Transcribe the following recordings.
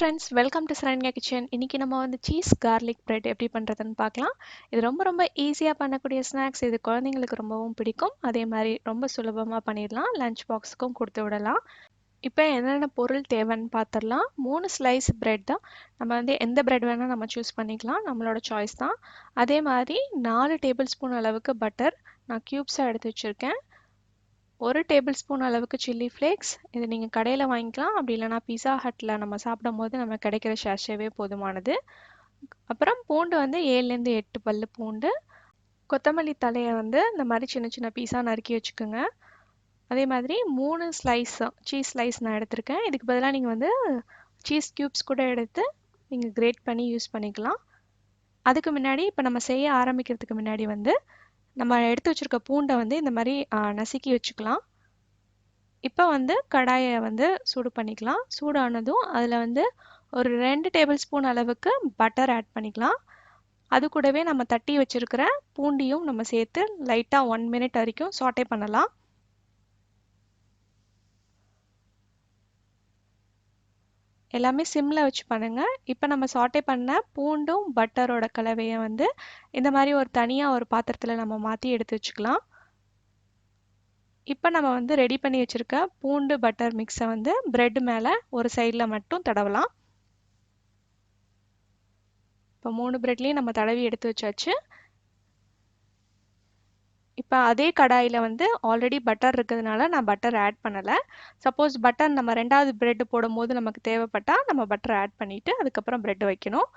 friends, welcome to Saranya kitchen. இன்னைக்கு நம்ம வந்து சீஸ் garlic bread எப்படி பண்றதுன்னு பார்க்கலாம். இது ரொம்ப ஈஸியா பண்ணக்கூடிய ஸ்நாக்ஸ். இது குழந்தைங்களுக்கு ரொம்பவும் பிடிக்கும். அதே மாதிரி ரொம்ப சுலபமா பண்ணிடலாம். லஞ்ச் பாக்ஸ்க்கும் கொடுத்து விடலாம். இப்போ என்னென்ன பொருள் தேவைன்னு பார்த்துடலாம். 3 ஸ்லைஸ் பிரெட் தான். நம்ம வந்து எந்த பிரெட் வேணால் நம்ம சூஸ் பண்ணிக்கலாம். நம்மளோட சாய்ஸ் தான். அதே மாதிரி 4 டேபிள் ஸ்பூன் அளவுக்கு பட்டர் நான் க்யூப்ஸாக எடுத்து வச்சுருக்கேன். 1 டேபிள் ஸ்பூன் அளவுக்கு சில்லி ஃப்ளேக்ஸ். இது நீங்கள் கடையில் வாங்கிக்கலாம். அப்படி இல்லைனா பீஸா ஹட்டில் நம்ம சாப்பிடும் போது நம்ம கிடைக்கிற ஷாஷேவே போதுமானது. அப்புறம் பூண்டு வந்து 7லேருந்து 8 பல்லு பூண்டு. கொத்தமல்லி தலையை வந்து இந்த மாதிரி சின்ன சின்ன பீஸாக நறுக்கி வச்சுக்கோங்க. அதே மாதிரி 3 ஸ்லைஸ் சீஸ் ஸ்லைஸ் நான் எடுத்திருக்கேன். இதுக்கு பதிலாக நீங்கள் வந்து சீஸ் க்யூப்ஸ் கூட எடுத்து நீங்கள் கிரேட் பண்ணி யூஸ் பண்ணிக்கலாம். அதுக்கு முன்னாடி இப்போ நம்ம செய்ய ஆரம்பிக்கிறதுக்கு முன்னாடி வந்து நம்ம எடுத்து வச்சுருக்க பூண்டை வந்து இந்த மாதிரி நசுக்கி வச்சுக்கலாம். இப்போ வந்து கடாயை வந்து சூடு பண்ணிக்கலாம். சூடானதும் அதில் வந்து ஒரு 2 டேபிள் ஸ்பூன் அளவுக்கு பட்டர் ஆட் பண்ணிக்கலாம். அது கூடவே நம்ம தட்டி வச்சுருக்கிற பூண்டியும் நம்ம சேர்த்து லைட்டாக 1 மினிட் வரைக்கும் சாட்டே பண்ணலாம். எல்லாமே சிம்மில் வச்சு பண்ணுங்கள். இப்போ நம்ம சாட்டே பண்ண பூண்டும் பட்டரோட கலவையை வந்து இந்த மாதிரி தனியாக ஒரு பாத்திரத்தில் நம்ம மாற்றி எடுத்து வச்சுக்கலாம். இப்போ நம்ம வந்து ரெடி பண்ணி வச்சுருக்க பூண்டு பட்டர் மிக்ஸை வந்து பிரெட் மேலே ஒரு சைடில் மட்டும் தடவலாம். இப்போ 3 பிரெட்லேயும் நம்ம தடவி எடுத்து வச்சாச்சு. இப்போ அதே கடாயில் வந்து ஆல்ரெடி பட்டர் இருக்கிறதுனால நான் பட்டர் ஆட் பண்ணலை. சப்போஸ் பட்டர் நம்ம 2வது பிரெட் போடும்போது நமக்கு தேவைப்பட்டால் நம்ம பட்டர் ஆட் பண்ணிவிட்டு அதுக்கப்புறம் பிரெட் வைக்கணும்.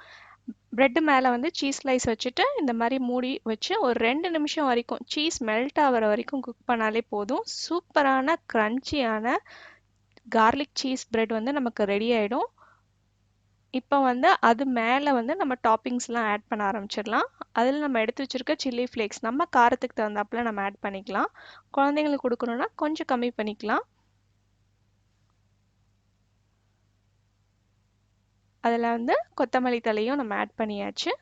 பிரெட்டு மேலே வந்து சீஸ் ஸ்லைஸ் வச்சுட்டு இந்த மாதிரி மூடி வச்சு ஒரு 2 நிமிஷம் வரைக்கும் சீஸ் மெல்ட் ஆகிற வரைக்கும் குக் பண்ணாலே போதும். சூப்பரான க்ரன்ச்சியான கார்லிக் சீஸ் பிரெட் வந்து நமக்கு ரெடி ஆகிடும். இப்போ வந்து அது மேலே வந்து நம்ம டாப்பிங்ஸ்லாம் ஆட் பண்ண ஆரம்பிச்சிடலாம். அதில் நம்ம எடுத்து வச்சுருக்க சில்லி ஃப்ளேக்ஸ் நம்ம காரத்துக்கு தகுந்தாப்பில் நம்ம ஆட் பண்ணிக்கலாம். குழந்தைங்களுக்கு கொடுக்கணுன்னா கொஞ்சம் கம்மி பண்ணிக்கலாம். அதில் வந்து கொத்தமல்லி தலையும் நம்ம ஆட் பண்ணியாச்சு.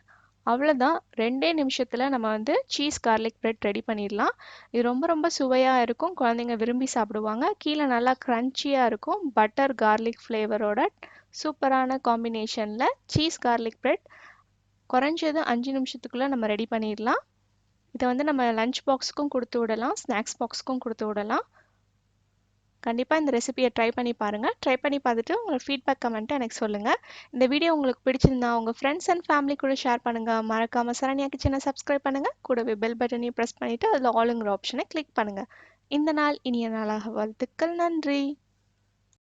அவ்வளோதான். 2 நிமிஷத்தில் நம்ம வந்து சீஸ் கார்லிக் பிரெட் ரெடி பண்ணிடலாம். இது ரொம்ப சுவையாக இருக்கும். குழந்தைங்க விரும்பி சாப்பிடுவாங்க. கீழே நல்லா க்ரன்ச்சியாக இருக்கும். பட்டர் கார்லிக் ஃப்ளேவரோட சூப்பரான காம்பினேஷனில் சீஸ் கார்லிக் பிரெட் குறைஞ்சது 5 நிமிஷத்துக்குள்ளே நம்ம ரெடி பண்ணிடலாம். இதை வந்து நம்ம லஞ்ச் பாக்ஸுக்கும் கொடுத்து விடலாம், ஸ்நாக்ஸ் பாக்ஸுக்கும் கொடுத்து விடலாம். கண்டிப்பாக இந்த ரெசிபியை ட்ரை பண்ணி பாருங்கள். ட்ரை பண்ணி பார்த்துட்டு உங்கள் ஃபீட்பேக் கமெண்ட்டை எனக்கு சொல்லுங்கள். இந்த வீடியோ உங்களுக்கு பிடிச்சிருந்தா உங்கள் ஃப்ரெண்ட்ஸ் அண்ட் ஃபேமிலி கூட ஷேர் பண்ணுங்கள். மறக்காமல் சரண்யா கிச்சனை சப்ஸ்கிரைப் பண்ணுங்கள். கூடவே பெல் பட்டனையும் ப்ரெஸ் பண்ணிவிட்டு அதில் ஆளுங்கிற ஆப்ஷனை கிளிக் பண்ணுங்கள். இந்த நாள் இனிய நாளாக வாழ்த்துக்கள். நன்றி.